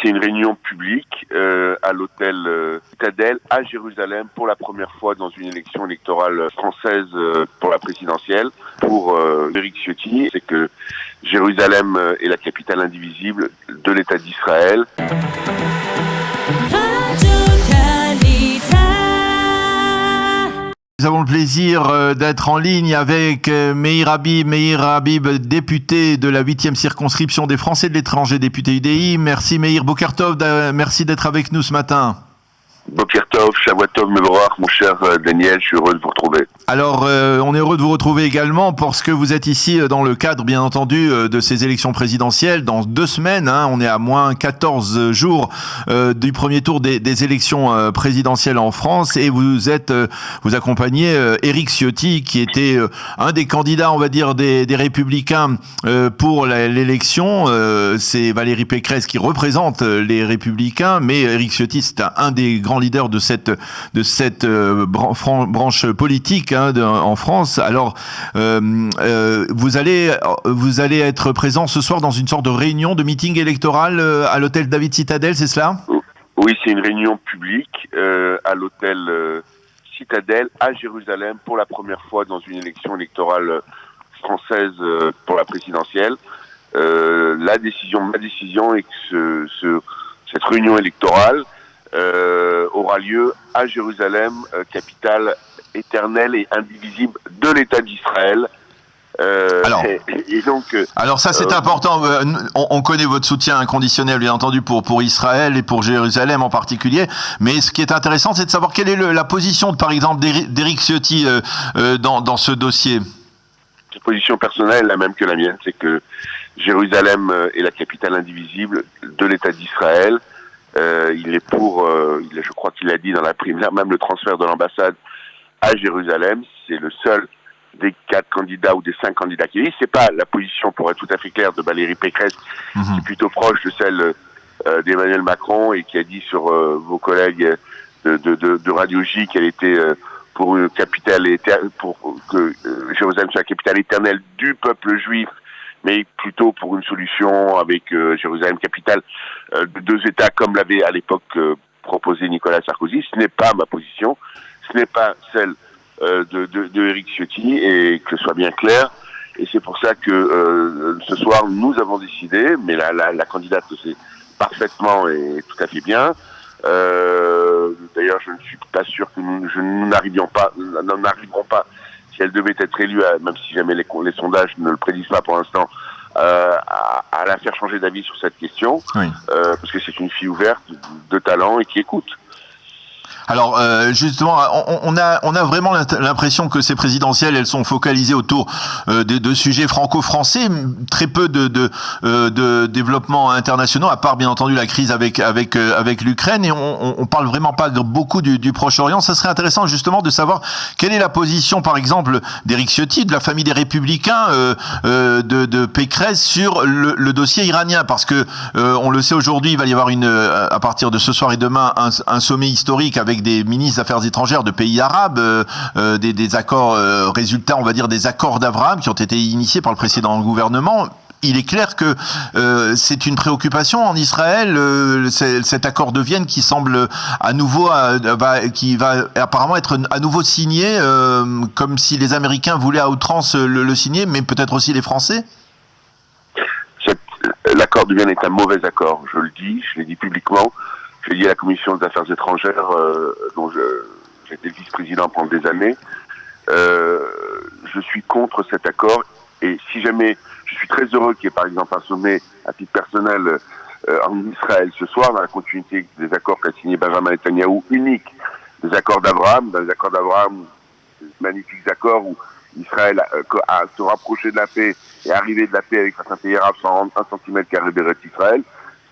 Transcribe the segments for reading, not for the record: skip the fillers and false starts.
c'est une réunion publique à l'hôtel Citadel à Jérusalem pour la première fois dans une élection électorale française pour la présidentielle. Pour Éric Ciotti, c'est que Jérusalem est la capitale indivisible de l'État d'Israël. Nous avons le plaisir d'être en ligne avec Meir Habib, député de la 8e circonscription des Français de l'étranger, député UDI. Merci Meir. Boker Tov, merci d'être avec nous ce matin. Boker Tov, Shavua Tov, Mevorach, mon cher Daniel, je suis heureux de vous retrouver. Alors, on est heureux de vous retrouver également parce que vous êtes ici dans le cadre, bien entendu, de ces élections présidentielles. Dans 2 semaines, on est à moins 14 jours du premier tour des élections présidentielles en France, et vous accompagnez Éric Ciotti, qui était un des candidats, on va dire, des Républicains pour l'élection. C'est Valérie Pécresse qui représente les Républicains, mais Éric Ciotti, c'est un des grands leaders de cette branche politique en France. Alors, vous allez être présent ce soir dans une sorte de réunion, de meeting électoral à l'hôtel David Citadel, c'est cela ? Oui, c'est une réunion publique à l'hôtel Citadel à Jérusalem pour la première fois dans une élection électorale française pour la présidentielle. Ma décision est que cette réunion électorale aura lieu à Jérusalem, capitale éternelle et indivisible de l'État d'Israël. Alors ça c'est important, on connaît votre soutien inconditionnel bien entendu pour Israël et pour Jérusalem en particulier, mais ce qui est intéressant c'est de savoir quelle est la position par exemple d'Éric Ciotti dans ce dossier. Sa position personnelle est la même que la mienne, c'est que Jérusalem est la capitale indivisible de l'État d'Israël. Il est je crois qu'il a dit dans la primaire, même le transfert de l'ambassade à Jérusalem, c'est le seul des 4 candidats ou des 5 candidats qui dit. C'est pas la position, pour être tout à fait clair, de Valérie Pécresse, qui est plutôt proche de celle d'Emmanuel Macron et qui a dit sur vos collègues de Radio J qu'elle était pour une capitale pour que Jérusalem soit la capitale éternelle du peuple juif, mais plutôt pour une solution avec Jérusalem capitale de 2 États, comme l'avait à l'époque proposé Nicolas Sarkozy. Ce n'est pas ma position, ce n'est pas celle de Éric Ciotti, et que ce soit bien clair. Et c'est pour ça que ce soir nous avons décidé, mais la candidate le sait parfaitement et tout à fait bien. D'ailleurs, je ne suis pas sûr que nous n'arriverons pas, si elle devait être élue, même si jamais les sondages ne le prédisent pas pour l'instant, à la faire changer d'avis sur cette question, oui. Parce que c'est une fille ouverte, de talent et qui écoute. Alors justement, on a vraiment l'impression que ces présidentielles, elles sont focalisées autour de sujets franco-français, très peu de développement internationaux, à part bien entendu la crise avec l'Ukraine, et on parle vraiment pas beaucoup du Proche-Orient. Ça serait intéressant justement de savoir quelle est la position, par exemple, d'Éric Ciotti, de la famille des Républicains, de Pécresse sur le dossier iranien, parce que on le sait aujourd'hui, il va y avoir à partir de ce soir et demain un sommet historique avec des ministres des Affaires étrangères de pays arabes, des accords, résultats, on va dire, des accords d'Abraham qui ont été initiés par le précédent gouvernement. Il est clair que c'est une préoccupation en Israël, cet accord de Vienne qui semble à nouveau, qui va apparemment être à nouveau signé, comme si les Américains voulaient à outrance le signer, mais peut-être aussi les Français. L'accord de Vienne est un mauvais accord, je l'ai dit publiquement. Je l'ai dit à la Commission des Affaires étrangères, dont j'étais vice-président pendant des années. Je suis contre cet accord, et si jamais, je suis très heureux qu'il y ait par exemple un sommet à titre personnel en Israël ce soir, dans la continuité des accords qu'a signé Benjamin Netanyahou, unique des accords d'Abraham, magnifiques accords où Israël a se rapproché de la paix et arrivé de la paix avec certains pays arabes sans rendre 1 cm² d'Israël,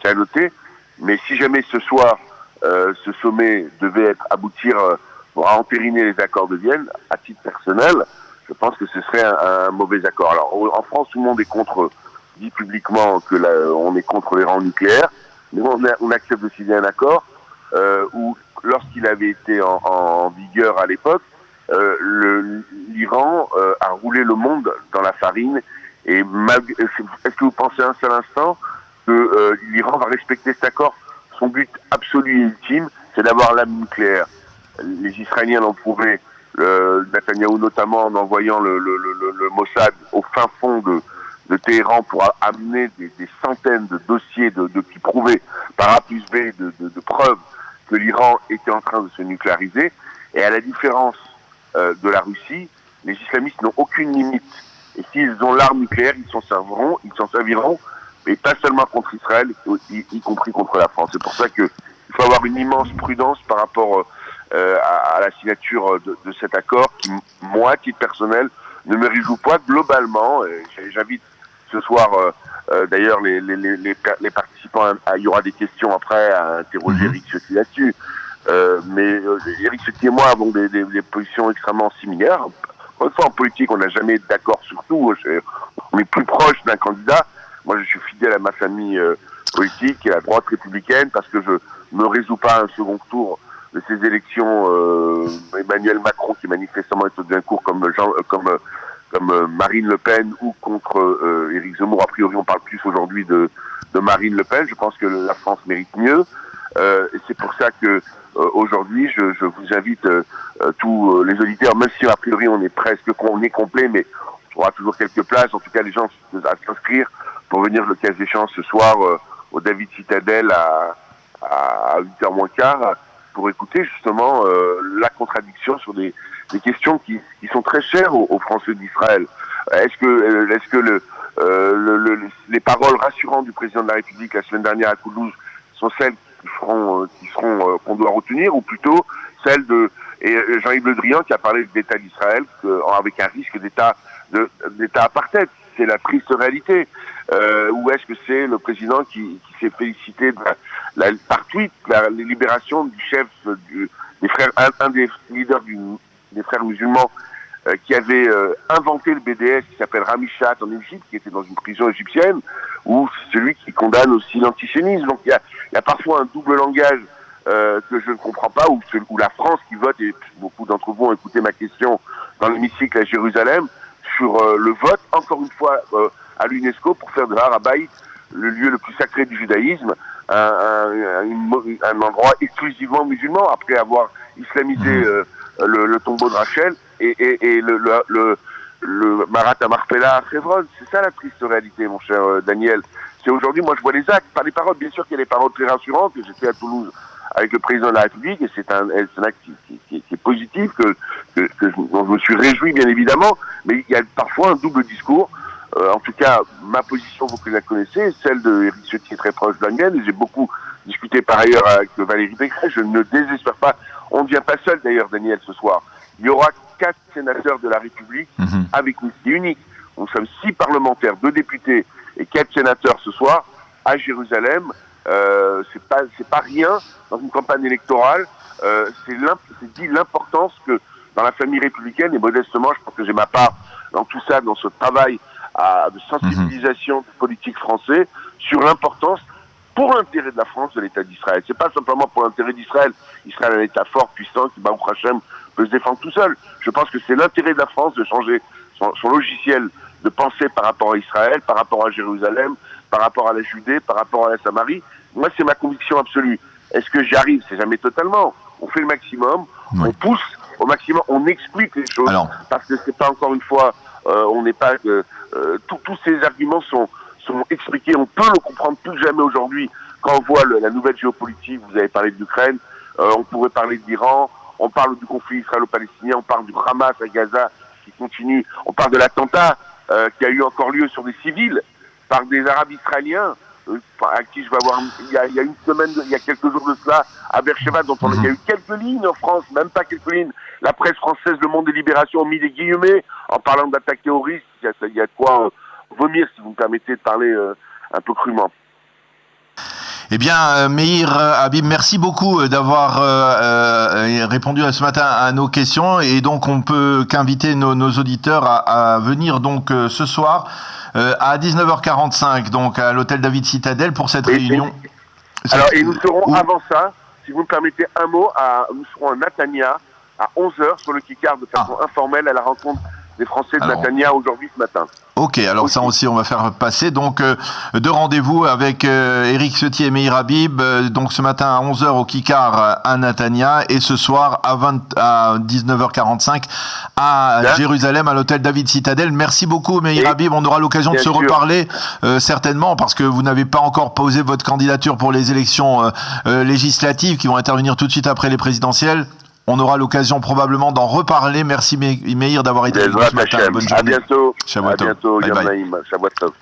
c'est à noter. Mais si jamais ce soir, ce sommet devait aboutir à entériner les accords de Vienne, à titre personnel, je pense que ce serait un mauvais accord. Alors, en France, tout le monde est dit publiquement on est contre l'Iran nucléaire, mais on accepte aussi bien un accord où, lorsqu'il avait été en vigueur à l'époque, l'Iran a roulé le monde dans la farine. Et est-ce que vous pensez un seul instant que l'Iran va respecter cet accord. Son but absolu et ultime, c'est d'avoir l'arme nucléaire. Les Israéliens l'ont prouvé, Netanyahou notamment, en envoyant le Mossad au fin fond de Téhéran pour amener des centaines de dossiers qui prouvaient par A plus B de preuves que l'Iran était en train de se nucléariser. Et à la différence de la Russie, les islamistes n'ont aucune limite. Et s'ils ont l'arme nucléaire, ils s'en serviront, mais pas seulement contre Israël, y compris contre la France. C'est pour ça qu'il faut avoir une immense prudence par rapport à la signature de cet accord qui, moi, à titre personnel, ne me réjouit pas globalement. J'invite ce soir, d'ailleurs, les participants, il y aura des questions après à interroger Éric Ciotti là-dessus. Mais Éric Ciotti et moi avons des positions extrêmement similaires. Une fois, en politique, on n'a jamais été d'accord sur tout. On est plus proche d'un candidat. Moi, je suis fidèle à ma famille politique et à la droite républicaine parce que je me résous pas à un second tour de ces élections. Emmanuel Macron, qui manifestement est au deuxième cours, comme Marine Le Pen, ou contre Éric Zemmour. A priori, on parle plus aujourd'hui de Marine Le Pen. Je pense que la France mérite mieux. Et c'est pour ça que aujourd'hui, je vous invite tous les auditeurs, même si a priori on est complet, mais on aura toujours quelques places. En tout cas, les gens à s'inscrire pour venir le cas échéant ce soir au David Citadel à 8h moins quart pour écouter justement la contradiction sur des questions qui sont très chères aux Français d'Israël. Est-ce que les paroles rassurantes du président de la République la semaine dernière à Toulouse sont celles qu'on doit retenir, ou plutôt celles de Jean-Yves Le Drian qui a parlé d'État d'Israël avec un risque d'État apartheid? C'est la triste réalité. Ou est-ce que c'est le président qui s'est félicité par tweet la libération du chef des frères, un des leaders des frères musulmans qui avait inventé le BDS, qui s'appelle Rami Shahat en Égypte, qui était dans une prison égyptienne, ou celui qui condamne aussi l'antisémitisme. Donc il y a parfois un double langage que je ne comprends pas, ou la France qui vote, et beaucoup d'entre vous ont écouté ma question dans l'hémicycle à Jérusalem, sur le vote, encore une fois, à l'UNESCO pour faire de Har-Habayit le lieu le plus sacré du judaïsme, un endroit exclusivement musulman, après avoir islamisé le tombeau de Rachel et le Marat à Marpella à Hebron. C'est ça la triste réalité, mon cher Daniel. C'est aujourd'hui, moi je vois les actes, pas les paroles. Bien sûr qu'il y a des paroles très rassurantes, que j'étais à Toulouse avec le président de la République, et c'est un acte qui est positif, dont je me suis réjoui bien évidemment, mais il y a parfois un double discours. En tout cas, ma position, vous la connaissez, celle de Éric Ciotti, très proche d'Angèle, et j'ai beaucoup discuté par ailleurs avec Valérie Pécresse. Je ne désespère pas. On ne vient pas seul d'ailleurs, Daniel, ce soir. Il y aura 4 sénateurs de la République avec une liste unique. Nous sommes 6 parlementaires, 2 députés et 4 sénateurs ce soir à Jérusalem. C'est pas rien dans une campagne électorale. C'est dit l'importance que dans la famille républicaine, et modestement, je pense que j'ai ma part dans tout ça, dans ce travail de sensibilisation du politique français sur l'importance, pour l'intérêt de la France, de l'État d'Israël. C'est pas simplement pour l'intérêt d'Israël. Israël est un État fort, puissant, qui, Baruch Hashem, peut se défendre tout seul. Je pense que c'est l'intérêt de la France de changer son logiciel de pensée par rapport à Israël, par rapport à Jérusalem, par rapport à la Judée, par rapport à la Samarie. Moi, c'est ma conviction absolue. Est-ce que j'y arrive? C'est jamais totalement. On fait le maximum, on pousse au maximum, on explique les choses, parce que c'est pas, encore une fois, on n'est pas... tous ces arguments sont expliqués, on peut le comprendre plus que jamais aujourd'hui quand on voit la nouvelle géopolitique. Vous avez parlé de l'Ukraine, on pourrait parler de l'Iran, on parle du conflit israélo-palestinien, on parle du Hamas à Gaza qui continue, on parle de l'attentat qui a eu encore lieu sur des civils par des Arabes israéliens à qui je vais avoir il y a une semaine, il y a quelques jours de cela à Beersheba, dont il y a eu quelques lignes en France, même pas quelques lignes. La presse française, Le Monde et Libération ont mis des guillemets en parlant d'attaques terroristes. Il y a de quoi vomir, si vous me permettez de parler un peu crûment. Eh bien, Meir Habib, merci beaucoup d'avoir répondu ce matin à nos questions, et donc on peut qu'inviter nos auditeurs à venir donc ce soir à 19h45 donc à l'hôtel David Citadel pour cette réunion. Et nous serons avant ça, si vous me permettez un mot, nous serons à Natania à 11h sur le Kikar de façon informelle à la rencontre des Français de Natania aujourd'hui ce matin. Ok, alors ça aussi on va faire passer. Donc deux rendez-vous avec Éric Ciotti et Meir Habib. Donc ce matin à 11h au Kikar à Netanya et ce soir à 19h45 à Jérusalem à l'hôtel David Citadel. Merci beaucoup Meir Habib. On aura l'occasion de se reparler certainement parce que vous n'avez pas encore posé votre candidature pour les élections législatives qui vont intervenir tout de suite après les présidentielles. On aura l'occasion probablement d'en reparler. Merci Meir d'avoir été avec nous ce matin. Bonne journée. À bientôt. Shabbat À bientôt. Bye bye. Shabbat Tov.